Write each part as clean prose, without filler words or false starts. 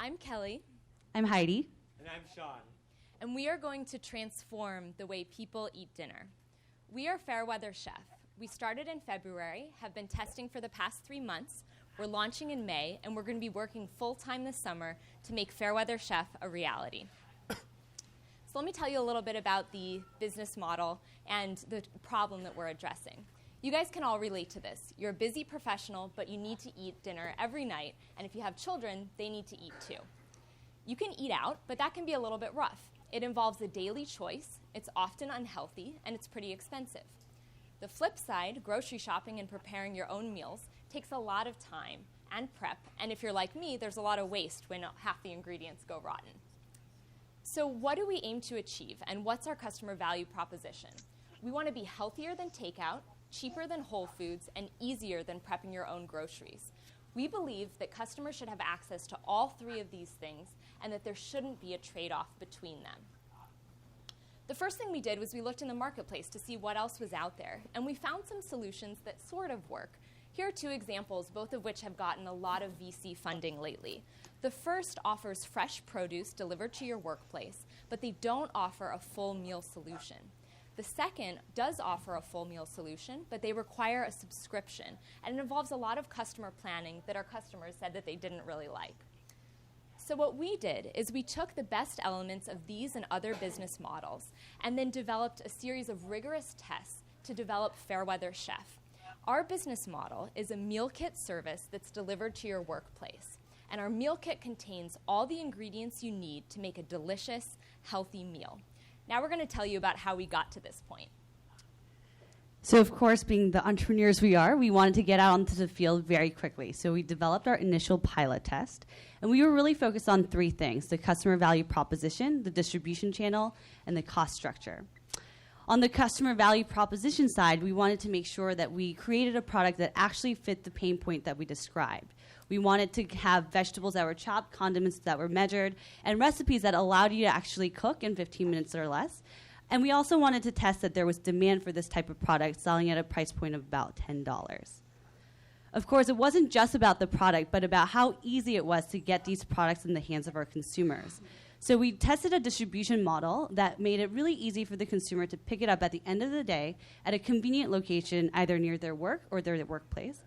I'm Kelly. I'm Heidi. And I'm Sean. And we are going to transform the way people eat dinner. We are Fairweather Chef. We started in February, have been testing for the past 3 months. We're launching in May, and we're going to be working full-time this summer to make Fairweather Chef a reality. So let me tell you a little bit about the business model and the problem that we're addressing. You guys can all relate to this. You're a busy professional, but you need to eat dinner every night, and if you have children, they need to eat too. You can eat out, but that can be a little bit rough. It involves a daily choice, it's often unhealthy, and it's pretty expensive. The flip side, grocery shopping and preparing your own meals, takes a lot of time and prep, and if you're like me, there's a lot of waste when half the ingredients go rotten. So what do we aim to achieve, and what's our customer value proposition? We want to be healthier than takeout, cheaper than Whole Foods, and easier than prepping your own groceries. We believe that customers should have access to all three of these things and that there shouldn't be a trade-off between them. The first thing we did was we looked in the marketplace to see what else was out there, and we found some solutions that sort of work. Here are 2 examples, both of which have gotten a lot of VC funding lately. The first offers fresh produce delivered to your workplace, but they don't offer a full meal solution. The second does offer a full meal solution, but they require a subscription, and it involves a lot of customer planning that our customers said that they didn't really like. So what we did is we took the best elements of these and other business models and then developed a series of rigorous tests to develop Fairweather Chef. Our business model is a meal kit service that's delivered to your workplace, and our meal kit contains all the ingredients you need to make a delicious, healthy meal. Now we're going to tell you about how we got to this point. So, of course, being the entrepreneurs we are, we wanted to get out onto the field very quickly. So we developed our initial pilot test, and we were really focused on 3 things: the customer value proposition, the distribution channel, and the cost structure. On the customer value proposition side, we wanted to make sure that we created a product that actually fit the pain point that we described. We wanted to have vegetables that were chopped, condiments that were measured, and recipes that allowed you to actually cook in 15 minutes or less. And we also wanted to test that there was demand for this type of product, selling at a price point of about $10. Of course, it wasn't just about the product, but about how easy it was to get these products in the hands of our consumers. So we tested a distribution model that made it really easy for the consumer to pick it up at the end of the day at a convenient location, either near their work or their workplace.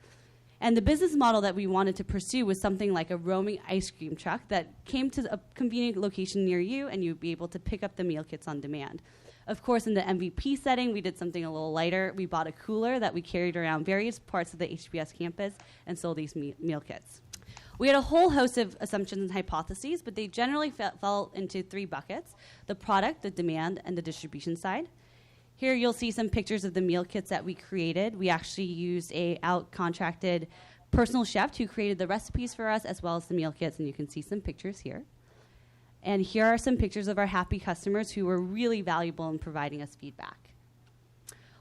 And the business model that we wanted to pursue was something like a roaming ice cream truck that came to a convenient location near you, and you'd be able to pick up the meal kits on demand. Of course, in the MVP setting, we did something a little lighter. We bought a cooler that we carried around various parts of the HBS campus and sold these meal kits. We had a whole host of assumptions and hypotheses, but they generally fell into 3 buckets: the product, the demand, and the distribution side. Here you'll see some pictures of the meal kits that we created. We actually used a out-contracted personal chef who created the recipes for us, as well as the meal kits, and you can see some pictures here. And here are some pictures of our happy customers who were really valuable in providing us feedback.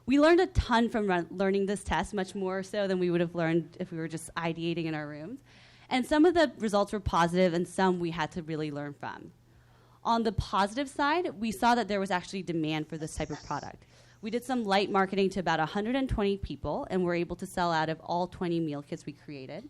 We learned a ton from learning this test, much more so than we would have learned if we were just ideating in our rooms. And some of the results were positive, and some we had to really learn from. On the positive side, we saw that there was actually demand for this type of product. We did some light marketing to about 120 people, and were able to sell out of all 20 meal kits we created.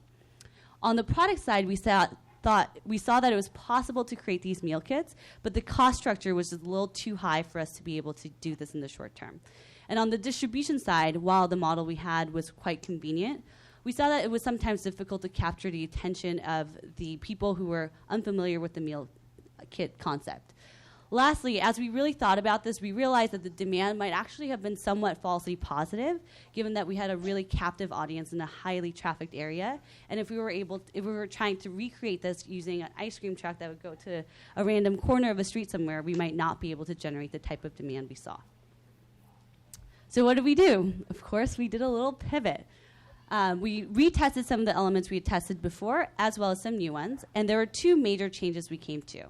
On the product side, we saw that it was possible to create these meal kits, but the cost structure was just a little too high for us to be able to do this in the short term. And on the distribution side, while the model we had was quite convenient, we saw that it was sometimes difficult to capture the attention of the people who were unfamiliar with the meal kit concept. Lastly, as we really thought about this, we realized that the demand might actually have been somewhat falsely positive, given that we had a really captive audience in a highly trafficked area. And if we were trying to recreate this using an ice cream truck that would go to a random corner of a street somewhere, we might not be able to generate the type of demand we saw. So what did we do? Of course, we did a little pivot. We retested some of the elements we had tested before, as well as some new ones, and there were 2 major changes we came to.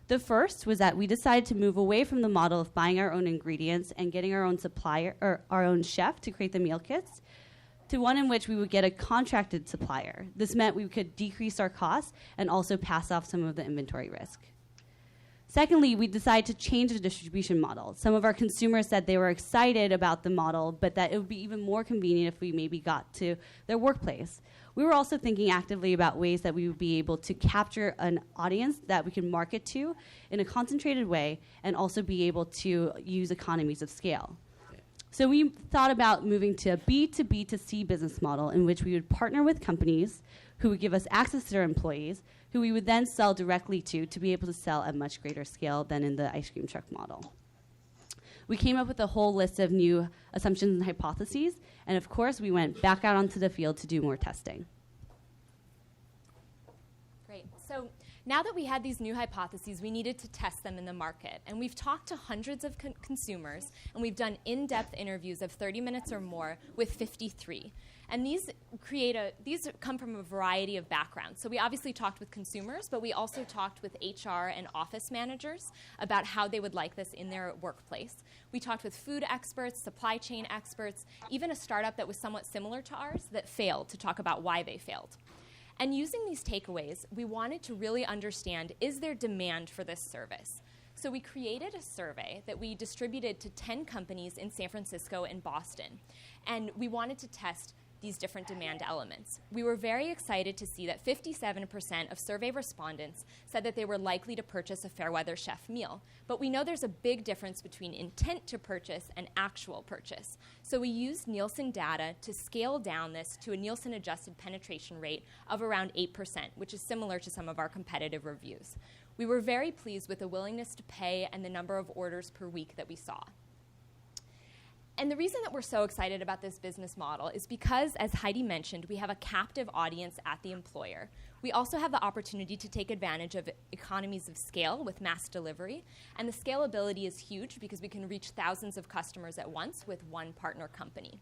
The first was that we decided to move away from the model of buying our own ingredients and getting our own supplier or our own chef to create the meal kits, to one in which we would get a contracted supplier. This meant we could decrease our costs and also pass off some of the inventory risk. Secondly, we decided to change the distribution model. Some of our consumers said they were excited about the model, but that it would be even more convenient if we maybe got to their workplace. We were also thinking actively about ways that we would be able to capture an audience that we can market to in a concentrated way and also be able to use economies of scale. So we thought about moving to a B2B2C business model in which we would partner with companies who would give us access to their employees, who we would then sell directly to be able to sell at much greater scale than in the ice cream truck model. We came up with a whole list of new assumptions and hypotheses, and of course, we went back out onto the field to do more testing. Great. So now that we had these new hypotheses, we needed to test them in the market. And we've talked to hundreds of consumers, and we've done in-depth interviews of 30 minutes or more with 53. And these come from a variety of backgrounds. So we obviously talked with consumers, but we also talked with HR and office managers about how they would like this in their workplace. We talked with food experts, supply chain experts, even a startup that was somewhat similar to ours that failed, to talk about why they failed. And using these takeaways, we wanted to really understand, is there demand for this service? So we created a survey that we distributed to 10 companies in San Francisco and Boston. And we wanted to test these different demand elements. We were very excited to see that 57% of survey respondents said that they were likely to purchase a Fairweather Chef meal. But we know there's a big difference between intent to purchase and actual purchase. So we used Nielsen data to scale down this to a Nielsen-adjusted penetration rate of around 8%, which is similar to some of our competitive reviews. We were very pleased with the willingness to pay and the number of orders per week that we saw. And the reason that we're so excited about this business model is because, as Heidi mentioned, we have a captive audience at the employer. We also have the opportunity to take advantage of economies of scale with mass delivery, and the scalability is huge because we can reach thousands of customers at once with one partner company.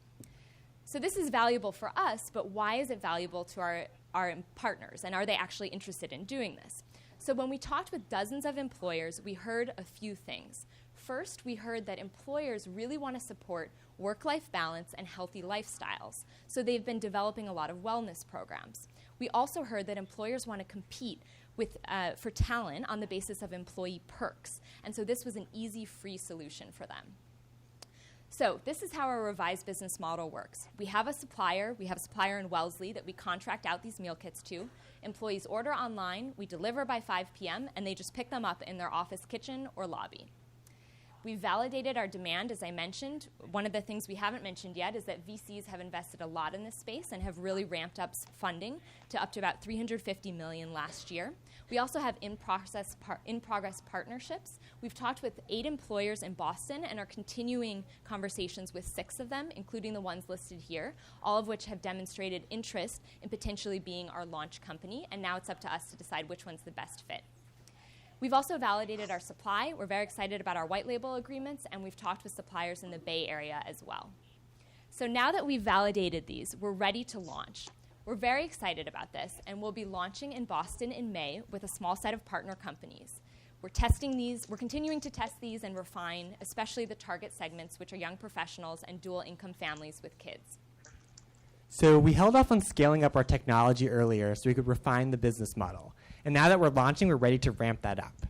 So this is valuable for us, but why is it valuable to our partners, and are they actually interested in doing this? So when we talked with dozens of employers, we heard a few things. First, we heard that employers really want to support work-life balance and healthy lifestyles, so they've been developing a lot of wellness programs. We also heard that employers want to compete for talent on the basis of employee perks, and so this was an easy, free solution for them. So this is how our revised business model works. We have a supplier in Wellesley that we contract out these meal kits to. Employees order online, we deliver by 5 p.m., and they just pick them up in their office kitchen or lobby. We validated our demand, as I mentioned. One of the things we haven't mentioned yet is that VCs have invested a lot in this space and have really ramped up funding to up to about $350 million last year. We also have in-progress partnerships. We've talked with 8 employers in Boston and are continuing conversations with 6 of them, including the ones listed here, all of which have demonstrated interest in potentially being our launch company, and now it's up to us to decide which one's the best fit. We've also validated our supply. We're very excited about our white label agreements, and we've talked with suppliers in the Bay Area as well. So now that we've validated these, we're ready to launch. We're very excited about this, and we'll be launching in Boston in May with a small set of partner companies. We're testing these, we're continuing to test these and refine, especially the target segments, which are young professionals and dual-income families with kids. So we held off on scaling up our technology earlier so we could refine the business model. And now that we're launching, we're ready to ramp that up.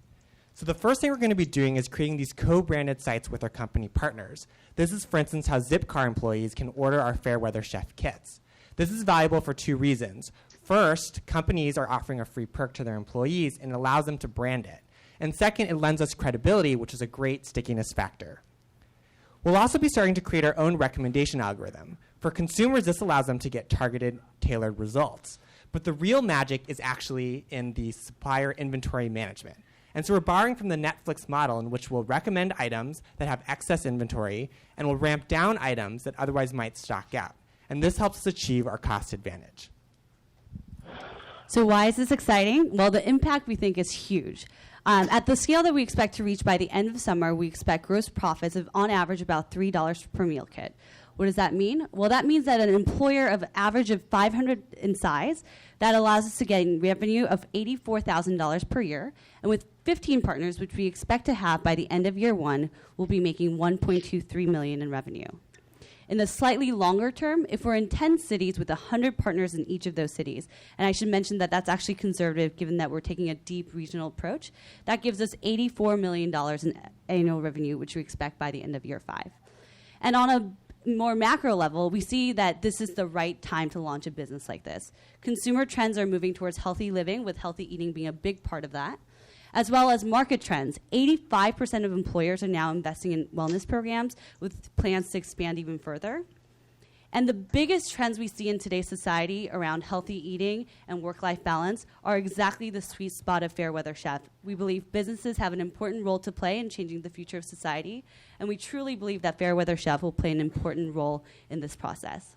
So the first thing we're going to be doing is creating these co-branded sites with our company partners. This is, for instance, how Zipcar employees can order our Fairweather Chef kits. This is valuable for 2 reasons. First, companies are offering a free perk to their employees, and it allows them to brand it. And second, it lends us credibility, which is a great stickiness factor. We'll also be starting to create our own recommendation algorithm. For consumers, this allows them to get targeted, tailored results. But the real magic is actually in the supplier inventory management. And so we're borrowing from the Netflix model in which we'll recommend items that have excess inventory and we'll ramp down items that otherwise might stock out. And this helps us achieve our cost advantage. So why is this exciting? Well, the impact we think is huge. At the scale that we expect to reach by the end of summer, we expect gross profits of, on average, about $3 per meal kit. What does that mean? Well, that means that an employer of average of 500 in size, that allows us to get revenue of $84,000 per year. And with 15 partners, which we expect to have by the end of year 1, we'll be making $1.23 million in revenue. In the slightly longer term, if we're in 10 cities with 100 partners in each of those cities, and I should mention that that's actually conservative given that we're taking a deep regional approach, that gives us $84 million in annual revenue, which we expect by the end of year 5. And on a more macro level, we see that this is the right time to launch a business like this. Consumer trends are moving towards healthy living, with healthy eating being a big part of that, as well as market trends. 85% of employers are now investing in wellness programs with plans to expand even further. And the biggest trends we see in today's society around healthy eating and work-life balance are exactly the sweet spot of Fairweather Chef. We believe businesses have an important role to play in changing the future of society, and we truly believe that Fairweather Chef will play an important role in this process.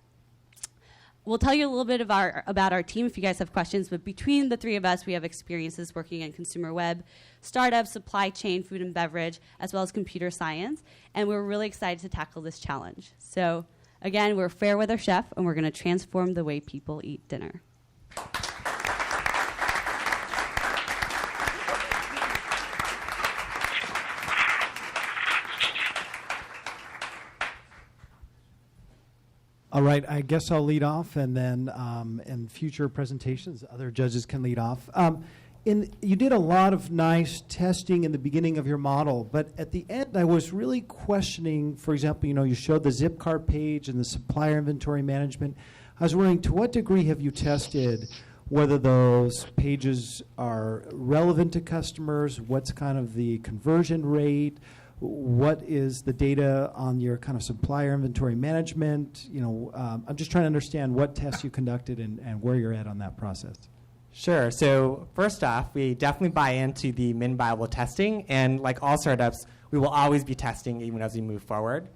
We'll tell you a little bit about our team if you guys have questions, but between the three of us, we have experiences working in consumer web, startups, supply chain, food and beverage, as well as computer science, and we're really excited to tackle this challenge. So, again, we're Fairweather Chef, and we're going to transform the way people eat dinner. All right, I guess I'll lead off, and then in future presentations, other judges can lead off. You did a lot of nice testing in the beginning of your model, but at the end, I was really questioning, for example, you showed the Zipcar page and the supplier inventory management. I was wondering, to what degree have you tested whether those pages are relevant to customers? What's kind of the conversion rate? What is the data on your kind of supplier inventory management? I'm just trying to understand what tests you conducted and where you're at on that process. Sure. So first off, we definitely buy into the min viable testing, and like all startups, we will always be testing even as we move forward.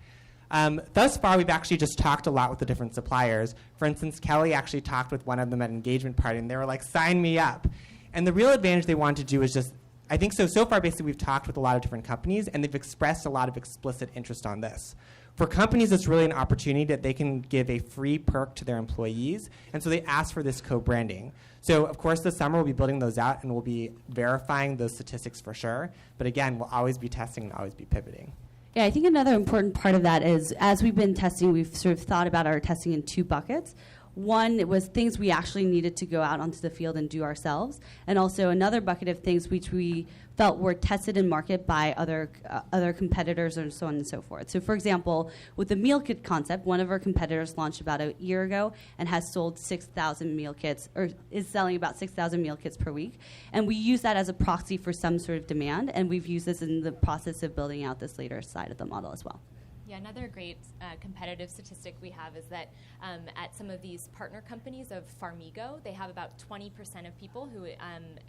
Thus far, we've actually just talked a lot with the different suppliers. For instance, Kelly actually talked with one of them at an engagement party, and they were like, sign me up. And the real advantage they wanted to do is just, I think so far, basically, we've talked with a lot of different companies, and they've expressed a lot of explicit interest on this. For companies, it's really an opportunity that they can give a free perk to their employees, and so they ask for this co-branding. So, of course, this summer we'll be building those out, and we'll be verifying those statistics for sure. But again, we'll always be testing and always be pivoting. Yeah, I think another important part of that is, as we've been testing, we've sort of thought about our testing in 2 buckets. One, it was things we actually needed to go out onto the field and do ourselves, and also another bucket of things which we felt were tested in market by other competitors and so on and so forth. So, for example, with the meal kit concept, one of our competitors launched about a year ago and has sold 6,000 meal kits, or is selling about 6,000 meal kits per week. And we use that as a proxy for some sort of demand, and we've used this in the process of building out this later side of the model as well. Yeah, another great competitive statistic we have is that at some of these partner companies of Farmigo, they have about 20% of people who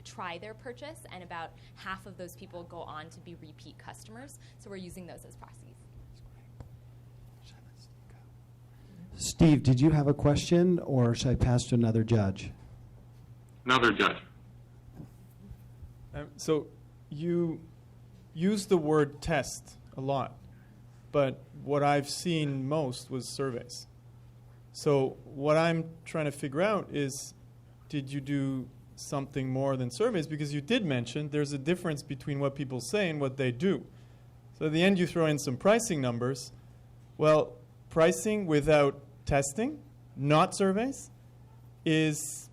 try their purchase, and about half of those people go on to be repeat customers. So we're using those as proxies. Steve, did you have a question, or should I pass to another judge? Another judge. So you use the word test a lot, but what I've seen most was surveys. So what I'm trying to figure out is, did you do something more than surveys? Because you did mention there's a difference between what people say and what they do. So at the end, you throw in some pricing numbers. Well, pricing without testing, not surveys, is,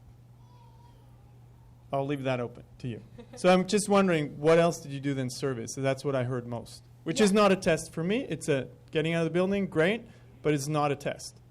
I'll leave that open to you. So I'm just wondering, what else did you do than surveys? So that's what I heard most, which is not a test for me. It's a getting out of the building, great, but it's not a test.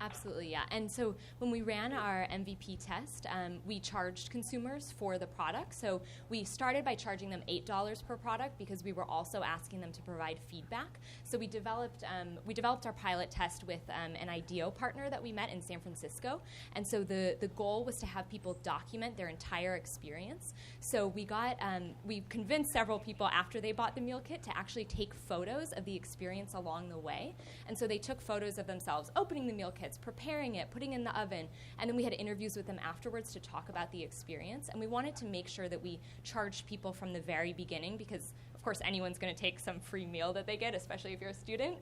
Absolutely, yeah. And so when we ran our MVP test, we charged consumers for the product. So we started by charging them $8 per product because we were also asking them to provide feedback. So we developed our pilot test with an IDEO partner that we met in San Francisco. And so the goal was to have people document their entire experience. So we convinced several people after they bought the meal kit to actually take photos of the experience along the way. And so they took photos of themselves opening the meal kit, preparing it, putting it in the oven, and then we had interviews with them afterwards to talk about the experience. And we wanted to make sure that we charged people from the very beginning because, of course, anyone's going to take some free meal that they get, especially if you're a student.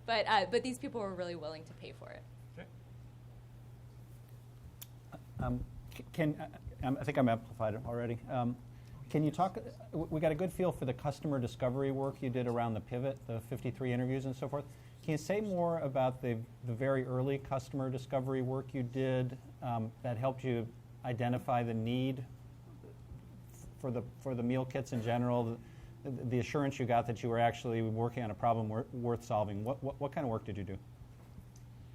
But these people were really willing to pay for it. Okay. I think I'm amplified already. Can you talk? We got a good feel for the customer discovery work you did around the pivot, the 53 interviews and so forth. Can you say more about the very early customer discovery work you did that helped you identify the need for the meal kits in general, the assurance you got that you were actually working on a problem worth solving? What kind of work did you do?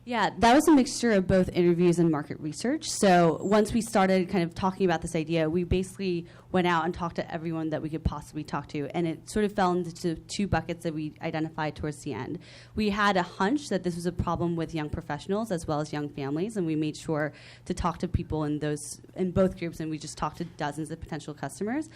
Yeah, that was a mixture of both interviews and market research. So once we started kind of talking about this idea, we basically went out and talked to everyone that we could possibly talk to. And it sort of fell into two buckets that we identified towards the end. We had a hunch that this was a problem with young professionals as well as young families, and we made sure to talk to people in both groups, and we just talked to dozens of potential customers.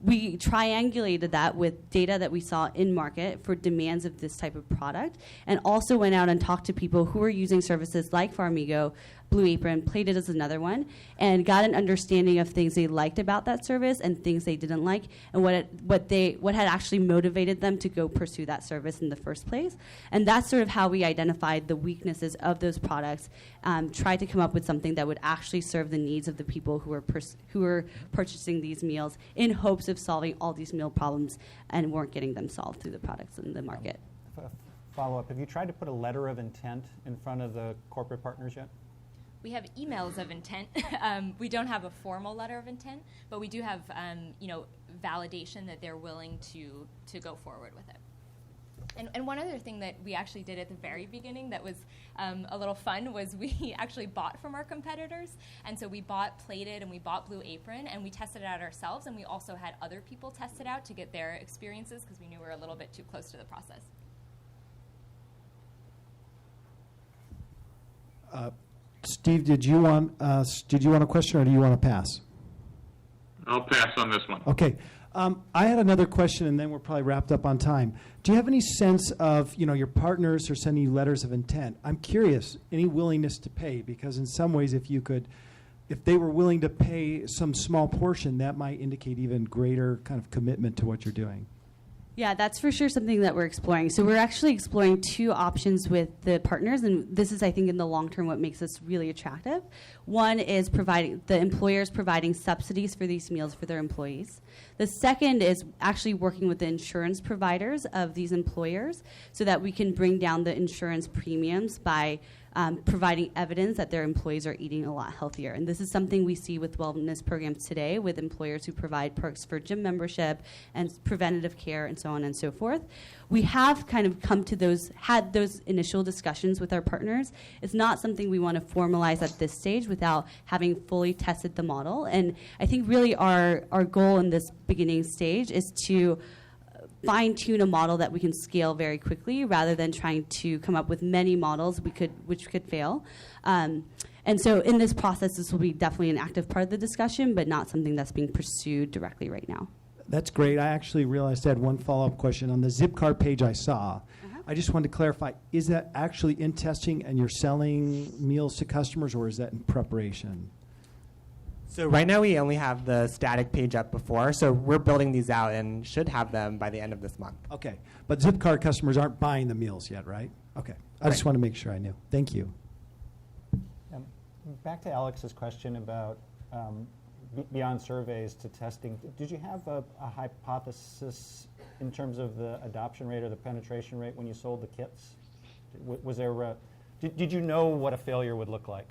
We triangulated that with data that we saw in market for demands of this type of product, and also went out and talked to people who were using services like Farmigo, Blue Apron, Plated is another one, and got an understanding of things they liked about that service and things they didn't like, and what had actually motivated them to go pursue that service in the first place. And that's sort of how we identified the weaknesses of those products, tried to come up with something that would actually serve the needs of the people who were purchasing these meals in hopes of solving all these meal problems and weren't getting them solved through the products in the market. Follow-up, have you tried to put a letter of intent in front of the corporate partners yet? We have emails of intent. We don't have a formal letter of intent, but we do have, validation that they're willing to go forward with it. And one other thing that we actually did at the very beginning that was a little fun was we actually bought from our competitors. And so we bought Plated and we bought Blue Apron, and we tested it out ourselves, and we also had other people test it out to get their experiences because we knew we were a little bit too close to the process. Steve, did you want a question, or do you want to pass? I'll pass on this one. Okay. I had another question, and then we're probably wrapped up on time. Do you have any sense of, your partners are sending you letters of intent? I'm curious, any willingness to pay? Because in some ways, if they were willing to pay some small portion, that might indicate even greater kind of commitment to what you're doing. Yeah, that's for sure something that we're exploring. So we're actually exploring two options with the partners, and this is, I think, in the long term what makes this really attractive. One is providing the employers providing subsidies for these meals for their employees. The second is actually working with the insurance providers of these employers so that we can bring down the insurance premiums by providing evidence that their employees are eating a lot healthier. And this is something we see with wellness programs today with employers who provide perks for gym membership and preventative care and so on and so forth. We have kind of had those initial discussions with our partners. It's not something we want to formalize at this stage without having fully tested the model. And I think really our goal in this beginning stage is to fine-tune a model that we can scale very quickly rather than trying to come up with many models which could fail. And so in this process, this will be definitely an active part of the discussion, but not something that's being pursued directly right now. That's great. I actually realized I had one follow-up question. On the Zipcar page I saw, I just wanted to clarify, is that actually in testing and you're selling meals to customers, or is that in preparation? So right now we only have the static page up before, so we're building these out and should have them by the end of this month. Okay, but Zipcar customers aren't buying the meals yet, right? Okay, I just want to make sure I knew. Thank you. Back to Alex's question about beyond surveys to testing. Did you have a hypothesis in terms of the adoption rate or the penetration rate when you sold the kits? Was there did you know what a failure would look like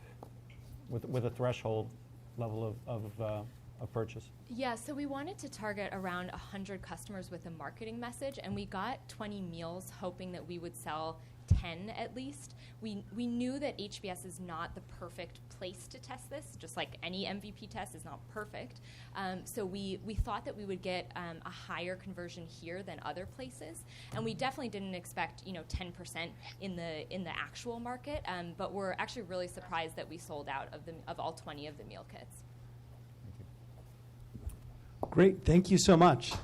with a threshold level of purchase? Yeah, so we wanted to target around 100 customers with a marketing message, and we got 20 meals hoping that we would sell 10 at least. We knew that HBS is not the perfect place to test this, just like any MVP test is not perfect. So we thought that we would get a higher conversion here than other places, and we definitely didn't expect 10% in the actual market. But we're actually really surprised that we sold out of all 20 of the meal kits. Great, thank you so much.